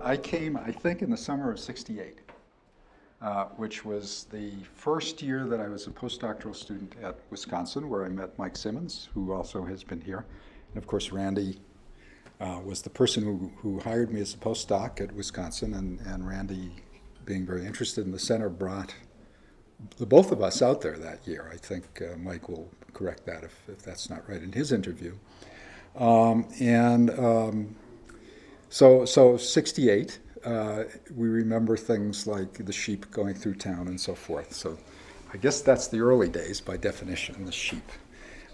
I came, I think, in the summer of '68, which was the first year that I was a postdoctoral student at Wisconsin, where I met Mike Simmons, who also has been here. And of course, Randy was the person who hired me as a postdoc at Wisconsin, and Randy, being very interested in the center, brought the both of us out there that year. I think Mike will correct that if that's not right in his interview. So '68, we remember things like the sheep going through town and so forth. So I guess that's the early days by definition, the sheep.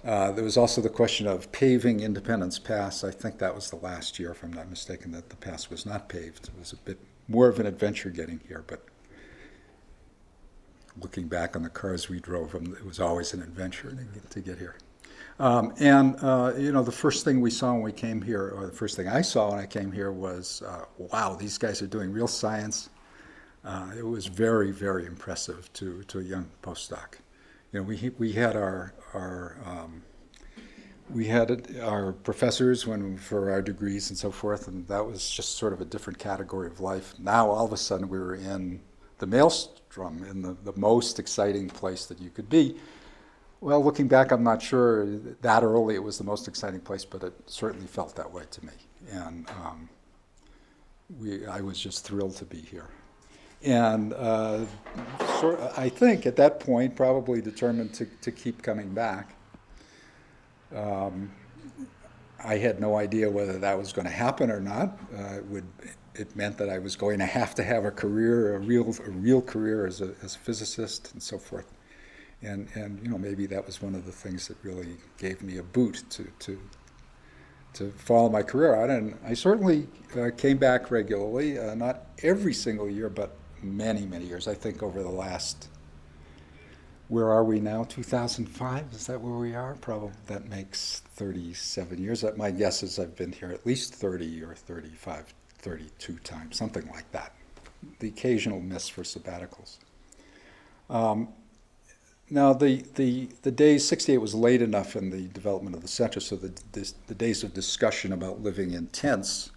There was also the question of paving Independence Pass. I think that was the last year, if I'm not mistaken, that the pass was not paved. It was a bit more of an adventure getting here, but looking back on the cars we drove, it was always an adventure to get here. The first thing we saw when we came here, or the first thing I saw when I came here was, wow, these guys are doing real science. It was very, very impressive to a young postdoc. We had our professors for our degrees and so forth, and that was just sort of a different category of life. Now, all of a sudden, we were in the maelstrom, in the most exciting place that you could be. Well, looking back, I'm not sure that early it was the most exciting place, but it certainly felt that way to me. And I was just thrilled to be here. And I think at that point, probably determined to keep coming back. I had no idea whether that was going to happen or not. It meant that I was going to have a career, a real career as a physicist and so forth. And maybe that was one of the things that really gave me a boot to follow my career out. And I certainly came back regularly, not every single year, but many, many years. I think over the last, where are we now, 2005? Is that where we are? Probably that makes 37 years. My guess is I've been here at least 30 or 35, 32 times, something like that. The occasional miss for sabbaticals. Now, the days, '68 was late enough in the development of the center, so the days of discussion about living in tents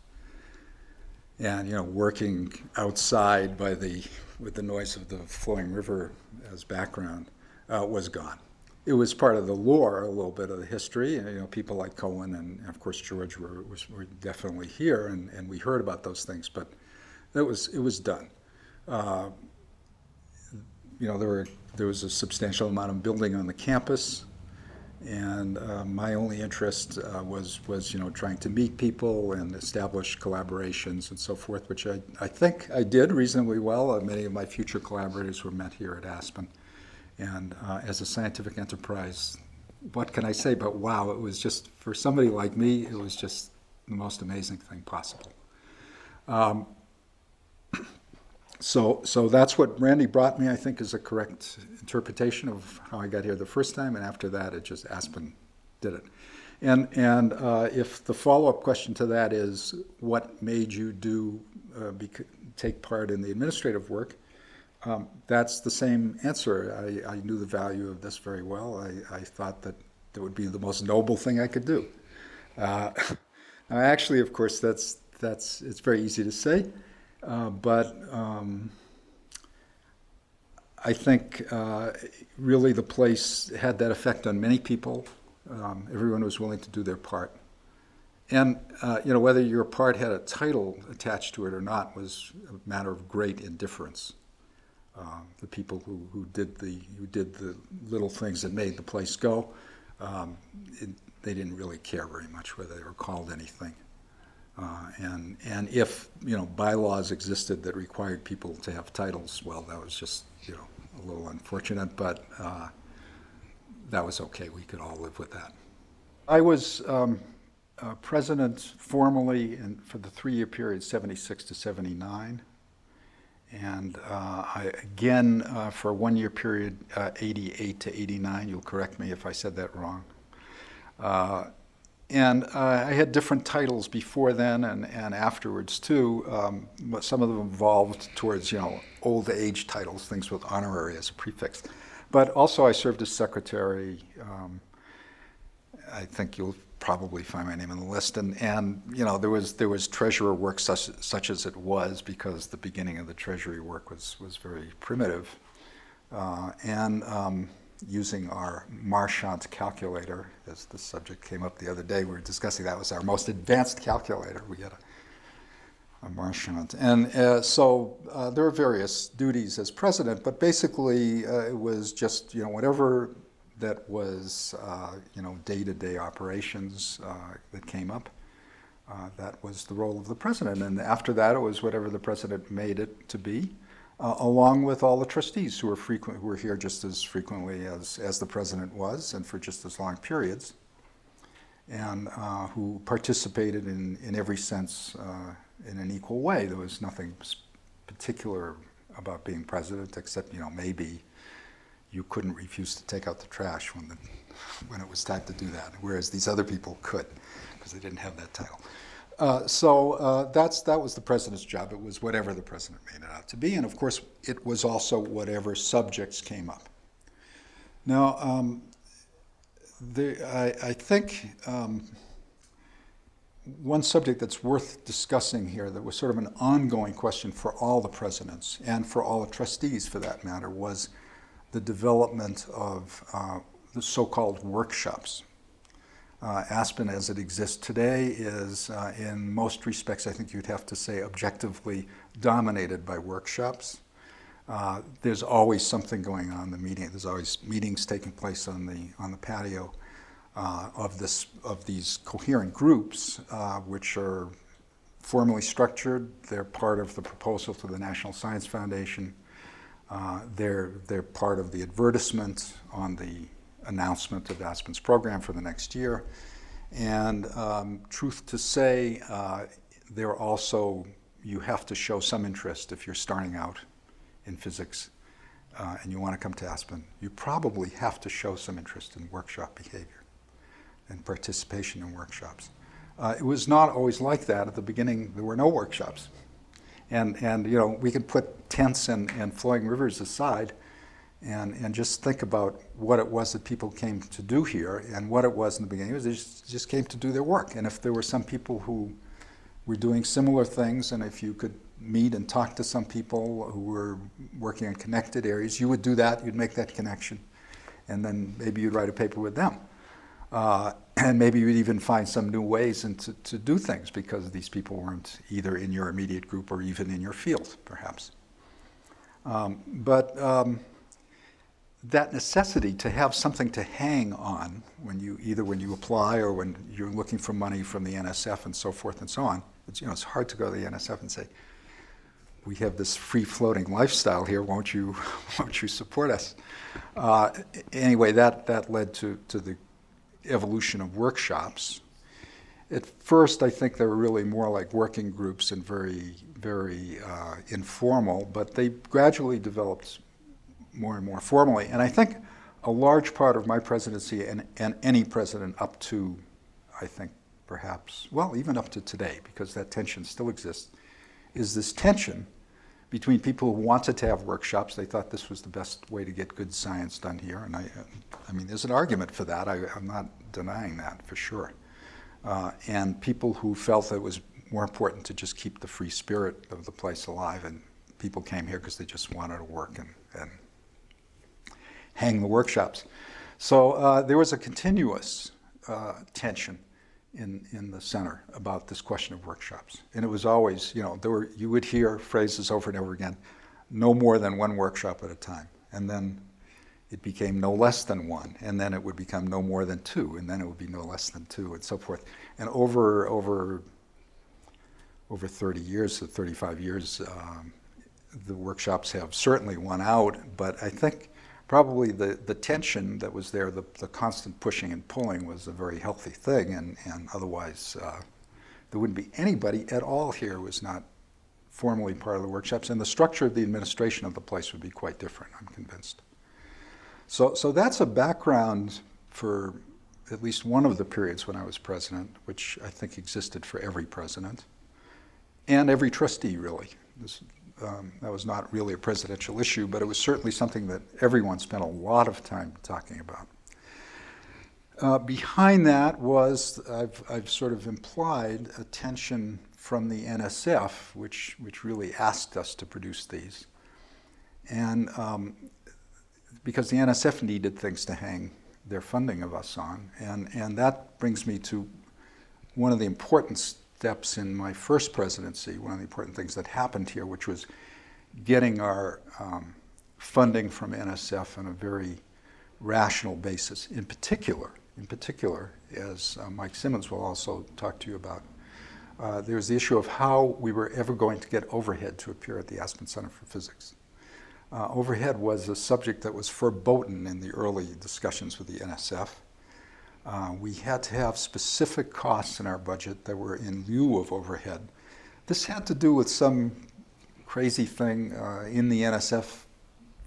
and working outside with the noise of the flowing river as background was gone. It was part of the lore, a little bit of the history. People like Cohen and of course George were definitely here, and we heard about those things, but it was done. There was a substantial amount of building on the campus, and my only interest was trying to meet people and establish collaborations and so forth, which I think I did reasonably well. Many of my future collaborators were met here at Aspen, and as a scientific enterprise, what can I say but wow, it was just, for somebody like me, it was just the most amazing thing possible. So that's what Randy brought me, I think, is a correct interpretation of how I got here the first time, and after that, it just Aspen did it. And if the follow-up question to that is, what made you take part in the administrative work, that's the same answer. I knew the value of this very well. I thought that it would be the most noble thing I could do. Actually, of course, it's very easy to say. But I think really the place had that effect on many people. Everyone was willing to do their part. And whether your part had a title attached to it or not was a matter of great indifference. The people who did the little things that made the place go, they didn't really care very much whether they were called anything. And if bylaws existed that required people to have titles, well, that was just a little unfortunate, but that was okay. We could all live with that. I was president formally for the 3-year period, '76 to '79, and again for a 1-year period, '88 to '89. You'll correct me if I said that wrong. And I had different titles before then and afterwards too, but some of them evolved towards old age titles, things with honorary as a prefix. But also I served as secretary. I think you'll probably find my name on the list. And there was treasurer work such as it was, because the beginning of the treasury work was very primitive. Using our Marchant calculator, as the subject came up the other day, we were discussing that was our most advanced calculator. We had a Marchant. And so there are various duties as president, but basically it was just, whatever that was, day-to-day operations that came up. That was the role of the president. And after that, it was whatever the president made it to be. Along with all the trustees who were here just as frequently as the president was, and for just as long periods, and who participated in every sense in an equal way. There was nothing particular about being president, except maybe you couldn't refuse to take out the trash when it was time to do that, whereas these other people could, because they didn't have that title. So that was the president's job. It was whatever the president made it out to be, and of course it was also whatever subjects came up. Now, I think one subject that's worth discussing here, that was sort of an ongoing question for all the presidents, and for all the trustees for that matter, was the development of the so-called workshops. Aspen, as it exists today, is in most respects, I think you'd have to say, objectively dominated by workshops. There's always something going on in the meeting. There's always meetings taking place on the patio of these coherent groups, which are formally structured. They're part of the proposal to the National Science Foundation. They're part of the advertisement on the announcement of Aspen's program for the next year. And truth to say, they're also, you have to show some interest if you're starting out in physics and you want to come to Aspen. You probably have to show some interest in workshop behavior and participation in workshops. It was not always like that. At the beginning, there were no workshops. And we could put tents and flowing rivers aside and just think about what it was that people came to do here, and what it was in the beginning. It was they just came to do their work. And if there were some people who were doing similar things, and if you could meet and talk to some people who were working in connected areas, you would do that, you'd make that connection, and then maybe you'd write a paper with them. And maybe you'd even find some new ways to do things, because these people weren't either in your immediate group or even in your field, perhaps. That necessity to have something to hang on when you apply or when you're looking for money from the NSF and so forth and so on, it's hard to go to the NSF and say, we have this free-floating lifestyle here, won't you support us? Anyway, that led to the evolution of workshops. At first, I think they were really more like working groups and very, very informal, but they gradually developed more and more formally. And I think a large part of my presidency and any president up to, I think perhaps, well, even up to today, because that tension still exists, is this tension between people who wanted to have workshops. They thought this was the best way to get good science done here. And I mean, there's an argument for that. I'm not denying that, for sure. And people who felt that it was more important to just keep the free spirit of the place alive, and people came here because they just wanted to work and hang the workshops. So there was a continuous tension in the center about this question of workshops. And it was always, you would hear phrases over and over again, no more than one workshop at a time. And then it became no less than one, and then it would become no more than two, and then it would be no less than two, and so forth. And over 30 years, 35 years, the workshops have certainly won out, but I think probably the tension that was there, the constant pushing and pulling, was a very healthy thing, and otherwise there wouldn't be anybody at all here who was not formally part of the workshops, and the structure of the administration of the place would be quite different, I'm convinced. So that's a background for at least one of the periods when I was president, which I think existed for every president, and every trustee, really. That was not really a presidential issue, but it was certainly something that everyone spent a lot of time talking about. Behind that was, I've sort of implied, a tension from the NSF, which really asked us to produce these. And because the NSF needed things to hang their funding of us on. And that brings me to one of the important steps in my first presidency, one of the important things that happened here, which was getting our funding from NSF on a very rational basis. In particular, as Mike Simmons will also talk to you about, there's the issue of how we were ever going to get overhead to appear at the Aspen Center for Physics. Overhead was a subject that was verboten in the early discussions with the NSF. We had to have specific costs in our budget that were in lieu of overhead. This had to do with some crazy thing in the NSF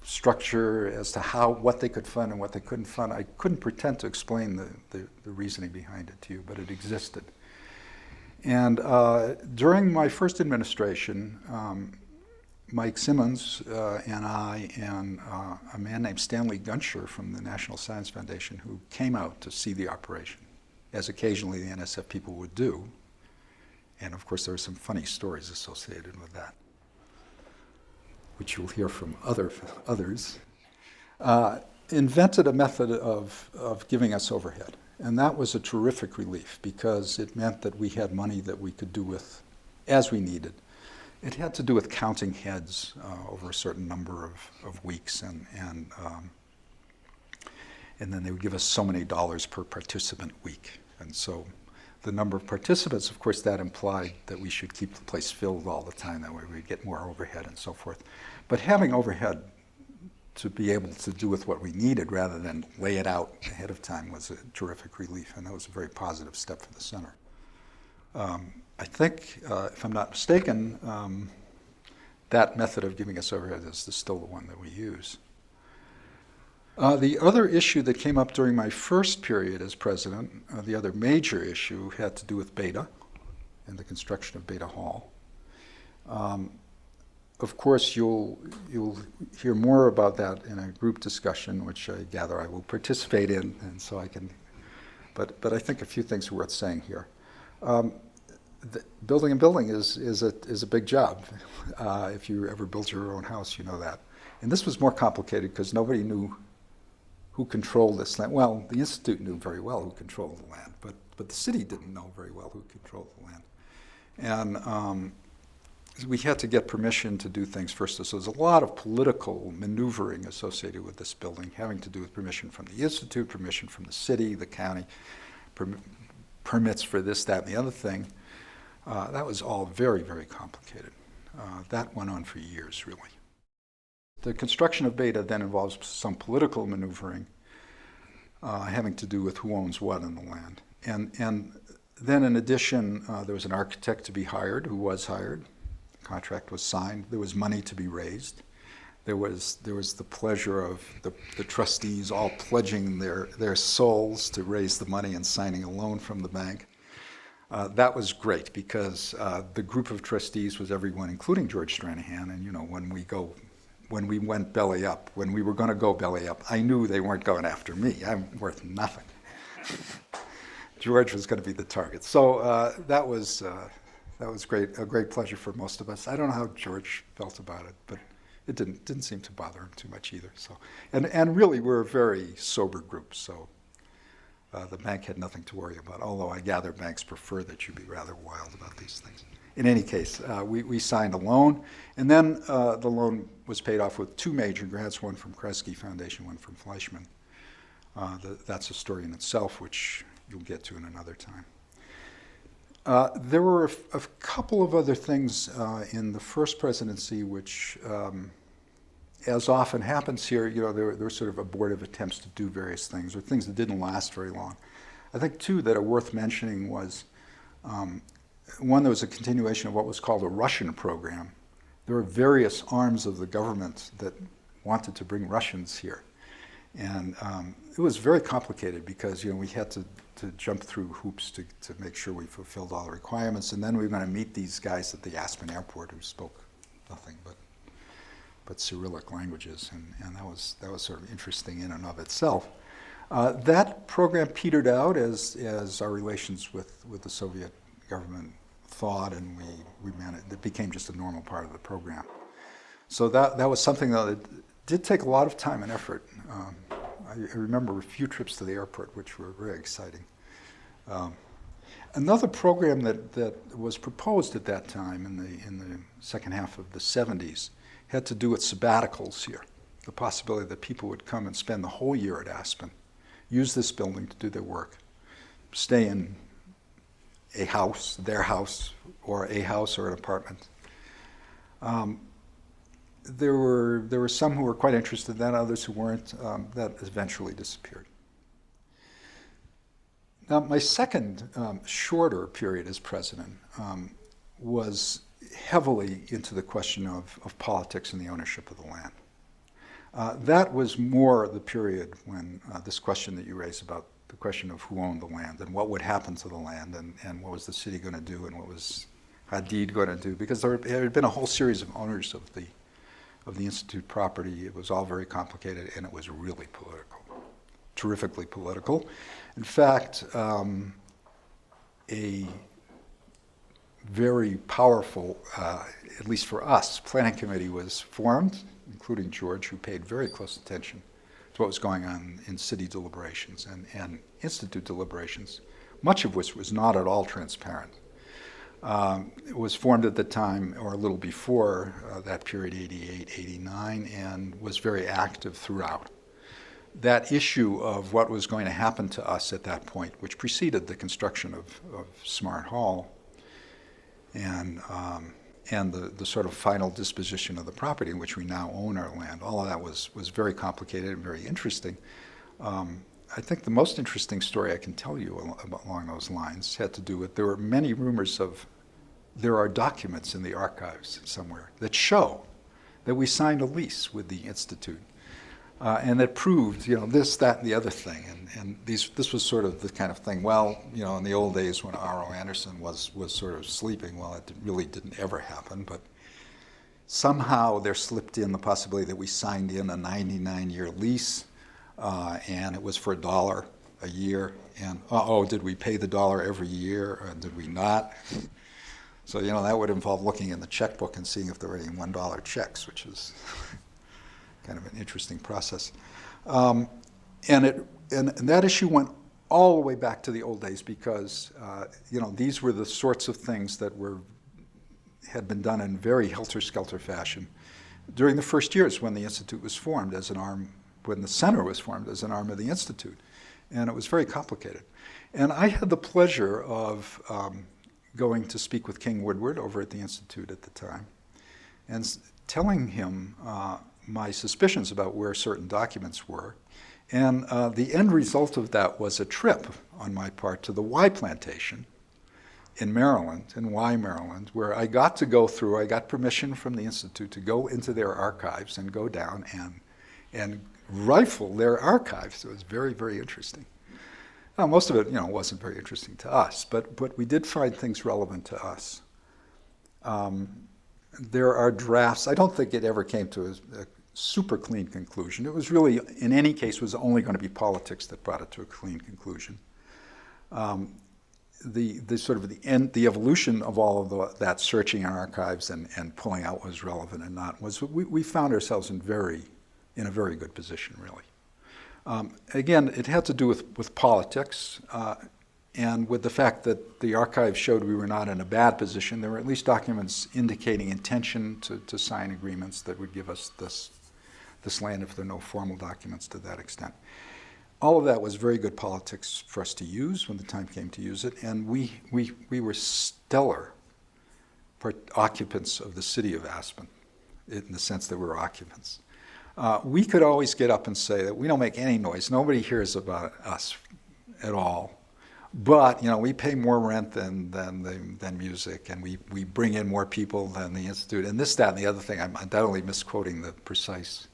structure as to what they could fund and what they couldn't fund. I couldn't pretend to explain the reasoning behind it to you, but it existed. And during my first administration, Mike Simmons and I and a man named Stanley Gunsher from the National Science Foundation, who came out to see the operation, as occasionally the NSF people would do. And of course there were some funny stories associated with that, which you'll hear from others, invented a method of giving us overhead. And that was a terrific relief because it meant that we had money that we could do with as we needed. It had to do with counting heads over a certain number of weeks, and then they would give us so many dollars per participant week. And so the number of participants, of course, that implied that we should keep the place filled all the time. That way we'd get more overhead and so forth. But having overhead to be able to do with what we needed rather than lay it out ahead of time was a terrific relief, and that was a very positive step for the center. I think, if I'm not mistaken, that method of giving us overhead is still the one that we use. The other issue that came up during my first period as president, the other major issue, had to do with Bethe and the construction of Bethe Hall. Of course, you'll hear more about that in a group discussion, which I gather I will participate in, and so I can. But I think a few things are worth saying here. Building a building is a big job. If you ever built your own house, you know that. And this was more complicated because nobody knew who controlled this land. Well, the Institute knew very well who controlled the land, but the city didn't know very well who controlled the land. And we had to get permission to do things first. So there's a lot of political maneuvering associated with this building, having to do with permission from the Institute, permission from the city, the county, permits for this, that, and the other thing. That was all very, very complicated. That went on for years, really. The construction of Bethe then involves some political maneuvering having to do with who owns what in the land. And then in addition, there was an architect to be hired who was hired. The contract was signed. There was money to be raised. There was the pleasure of the trustees all pledging their souls to raise the money and signing a loan from the bank. That was great because the group of trustees was everyone, including George Stranahan. And you know, when we went belly up, when we were going to go belly up, I knew they weren't going after me. I'm worth nothing. George was going to be the target. So that was great, a great pleasure for most of us. I don't know how George felt about it, but it didn't seem to bother him too much either. So, and really, we're a very sober group. So. The bank had nothing to worry about, although I gather banks prefer that you be rather wild about these things. In any case, we signed a loan, and then the loan was paid off with two major grants, one from Kresge Foundation, one from Fleischmann. That's a story in itself, which you'll get to in another time. There were a couple of other things in the first presidency which, as often happens here, you know, there were sort of abortive attempts to do various things, or things that didn't last very long. I think two that are worth mentioning was, one, there was a continuation of what was called a Russian program. There were various arms of the government that wanted to bring Russians here. And it was very complicated because, you know, we had to jump through hoops to make sure we fulfilled all the requirements. And then we were going to meet these guys at the Aspen airport who spoke nothing but Cyrillic languages, and that was sort of interesting in and of itself. That program petered out as our relations with the Soviet government thawed, and we managed, it became just a normal part of the program. So that was something that did take a lot of time and effort. I remember a few trips to the airport, which were very exciting. Another program that was proposed at that time in the second half of the 70s had to do with sabbaticals here, the possibility that people would come and spend the whole year at Aspen, use this building to do their work, stay in a house, their house, or a house or an apartment. There were some who were quite interested, then others who weren't. That eventually disappeared. Now, my second shorter period as president was heavily into the question of politics and the ownership of the land. That was more the period when this question that you raised about the question of who owned the land and what would happen to the land and what was the city going to do and what was Hadid going to do, because there had been a whole series of owners of the Institute property. It was all very complicated, and it was really political, terrifically political. In fact, a very powerful, at least for us, planning committee was formed, including George, who paid very close attention to what was going on in city deliberations and Institute deliberations, much of which was not at all transparent. It was formed at the time, or a little before that period, 88, 89, and was very active throughout. That issue of what was going to happen to us at that point, which preceded the construction of Smart Hall and the sort of final disposition of the property in which we now own our land, all of that was very complicated and very interesting. I think the most interesting story I can tell you along those lines had to do with, there were many rumors of, there are documents in the archives somewhere that show that we signed a lease with the Institute and that proved, this, that, and the other thing. And this was sort of the kind of thing, well, in the old days when R.O. Anderson was sort of sleeping, well, it really didn't ever happen, but somehow there slipped in the possibility that we signed in a 99-year lease, and it was for $1 a year. And did we pay the $1 every year, or did we not? So that would involve looking in the checkbook and seeing if there were any $1 checks, which is kind of an interesting process. And that issue went all the way back to the old days because these were the sorts of things that had been done in very helter-skelter fashion during the first years when the Institute was formed as an arm. When the center was formed as an arm of the Institute. And it was very complicated. And I had the pleasure of going to speak with King Woodward over at the Institute at the time and telling him my suspicions about where certain documents were. And the end result of that was a trip on my part to the Y Plantation in Maryland, in Y, Maryland, where I got permission from the Institute to go into their archives and go down and rifle their archives. It was very, very interesting. Most of it, wasn't very interesting to us, but we did find things relevant to us. There are drafts. I don't think it ever came to a super clean conclusion. It was really, in any case, was only going to be politics that brought it to a clean conclusion. The evolution of all of that searching in archives and pulling out what was relevant and not was we found ourselves in a very good position, really. Again, it had to do with politics and with the fact that the archive showed we were not in a bad position. There were at least documents indicating intention to sign agreements that would give us this land if there are no formal documents to that extent. All of that was very good politics for us to use when the time came to use it, and we were stellar occupants of the city of Aspen, in the sense that we were occupants. We could always get up and say that we don't make any noise. Nobody hears about us at all. But we pay more rent than music, and we bring in more people than the Institute, and this, that, and the other thing. I'm undoubtedly misquoting the precise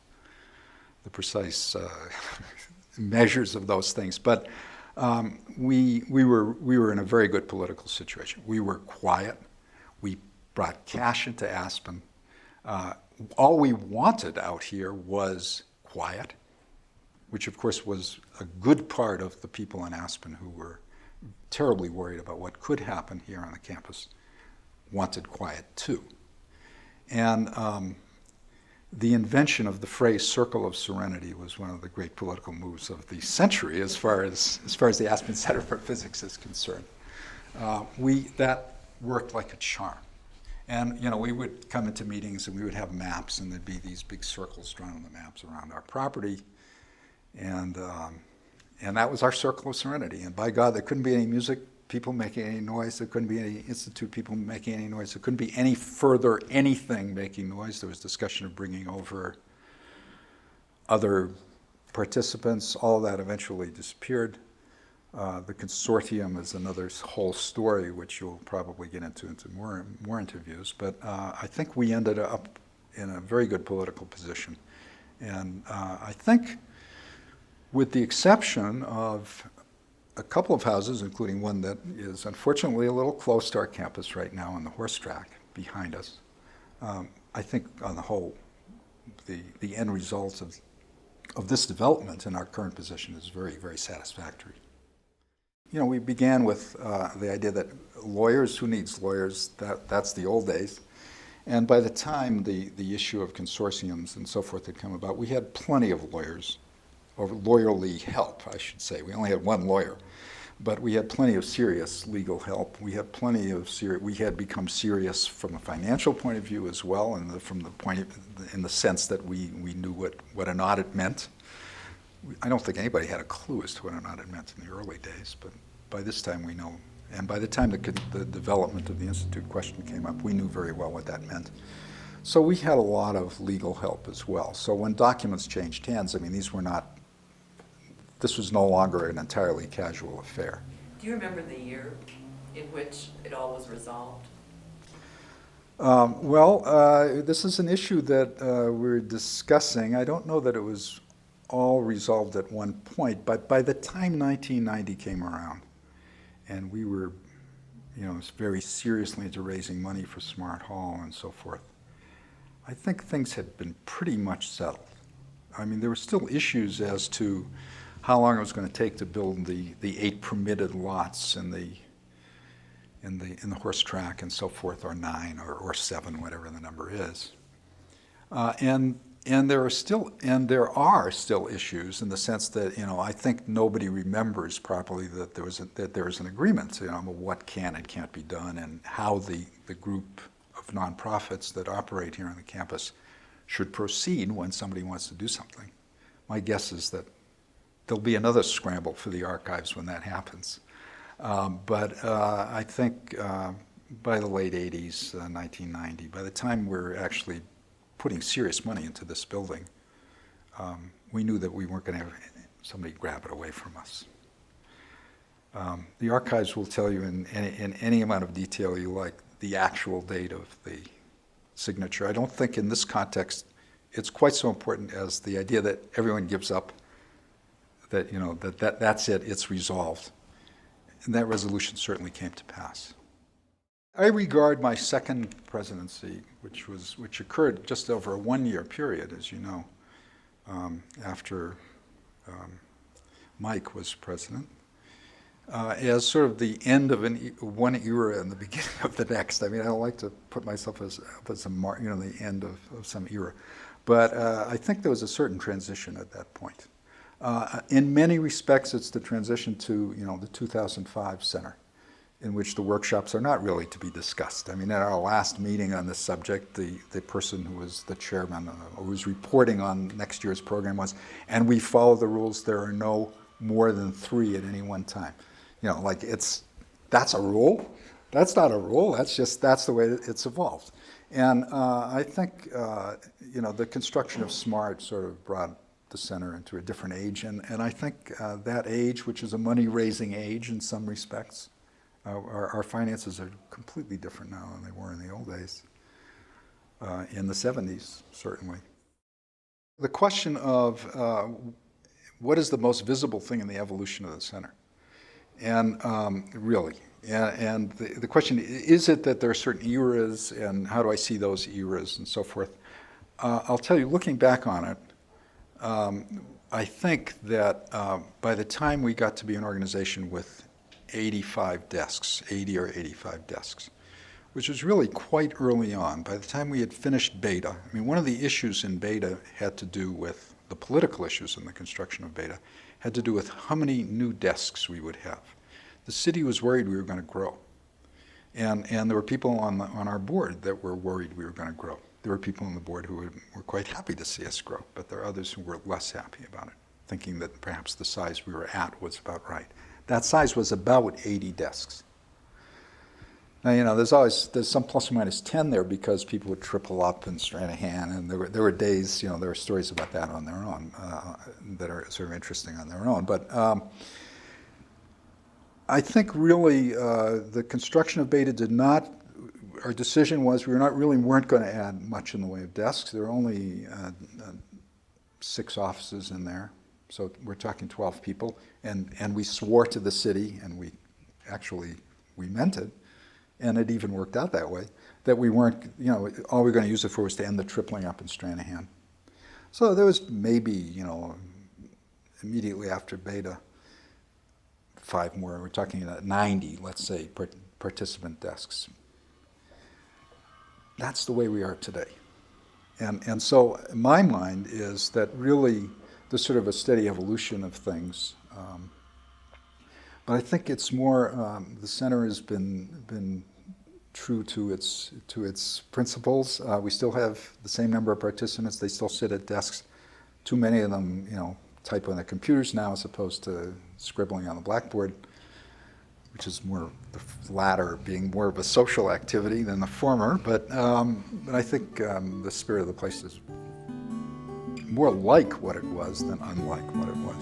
measures of those things. But we were in a very good political situation. We were quiet. We brought cash into Aspen. All we wanted out here was quiet, which of course was a good part of the people in Aspen who were terribly worried about what could happen here on the campus, wanted quiet too. And the invention of the phrase "circle of serenity" was one of the great political moves of the century, as far as the Aspen Center for Physics is concerned. That worked like a charm. And we would come into meetings and we would have maps, and there'd be these big circles drawn on the maps around our property, and that was our circle of serenity. And by God, there couldn't be any music people making any noise. There couldn't be any institute people making any noise. There couldn't be any further anything making noise. There was discussion of bringing over other participants. All of that eventually disappeared. The consortium is another whole story, which you'll probably get into more interviews. But I think we ended up in a very good political position. And I think, with the exception of a couple of houses, including one that is unfortunately a little close to our campus right now on the horse track behind us, I think on the whole, the end result of this development in our current position is very, very satisfactory. We began with the idea that lawyers, who needs lawyers? That's the old days. And by the time the issue of consortiums and so forth had come about, we had plenty of lawyers, or lawyerly help, I should say. We only had one lawyer, but we had plenty of serious legal help. We had plenty of we had become serious from a financial point of view as well, and in the sense that we knew what an audit meant. I don't think anybody had a clue as to what an audit meant in the early days, but by this time we know. And by the time the development of the Institute question came up, we knew very well what that meant. So we had a lot of legal help as well. So when documents changed hands, this was no longer an entirely casual affair. Do you remember the year in which it all was resolved? This is an issue that we're discussing. I don't know that it was all resolved at one point, but by the time 1990 came around, and we were, very seriously into raising money for Smart Hall and so forth, I think things had been pretty much settled. There were still issues as to how long it was going to take to build the 8 permitted lots in the horse track and so forth, or 9 or 7, whatever the number is. And there are still issues in the sense that I think nobody remembers properly that there was an agreement what can and can't be done, and how the group of nonprofits that operate here on the campus should proceed when somebody wants to do something. My guess is that there'll be another scramble for the archives when that happens. But I think by the late 80s, 1990, by the time we're actually putting serious money into this building, we knew that we weren't going to have somebody grab it away from us. The archives will tell you in any amount of detail you like the actual date of the signature. I don't think in this context it's quite so important as the idea that everyone gives up, that that's it, it's resolved. And that resolution certainly came to pass. I regard my second presidency, which occurred just over a 1-year period, as you know, after Mike was president, as sort of the end of one era and the beginning of the next. I don't like to put myself as the end of some era, but I think there was a certain transition at that point. In many respects, it's the transition to the 2005 center, in which the workshops are not really to be discussed. At our last meeting on this subject, the person who was the chairman, who was reporting on next year's program was, and we follow the rules, there are no more than 3 at any one time. That's a rule? That's not a rule, that's the way it's evolved. And I think, the construction of SMART sort of brought the center into a different age, and I think that age, which is a money-raising age in some respects, our finances are completely different now than they were in the old days, in the 70s, certainly. The question of what is the most visible thing in the evolution of the center? And really, and the question, is it that there are certain eras, and how do I see those eras and so forth? I'll tell you, looking back on it, I think that by the time we got to be an organization with 85 desks, 80 or 85 desks, which was really quite early on, by the time we had finished Beta, I mean, one of the issues in Beta had to do with the political issues in the construction of Beta, had to do with how many new desks we would have. The city was worried we were going to grow. And there were people on our board that were worried we were going to grow. There were people on the board who were quite happy to see us grow, but there are others who were less happy about it, thinking that perhaps the size we were at was about right. That size was about 80 desks. Now, you know, there's some plus or minus 10 there because people would triple up and strain a hand, and there were days, you know, there were stories about that on their own that are sort of interesting on their own. But I think really the construction of Beta did not. Our decision was we weren't going to add much in the way of desks. There were only 6 offices in there, so we're talking 12 people. And we swore to the city, and we meant it, and it even worked out that way, that we weren't, you know, all we were going to use it for was to end the tripling up in Stranahan. So there was maybe, you know, immediately after Beta, 5 more. We're talking about 90, let's say, participant desks. That's the way we are today. And so my mind is that really there's sort of a steady evolution of things. But I think it's more, the center has been true to its principles. We still have the same number of participants. They still sit at desks. Too many of them, you know, type on their computers now as opposed to scribbling on the blackboard, which is more the latter being more of a social activity than the former. But I think the spirit of the place is more like what it was than unlike what it was.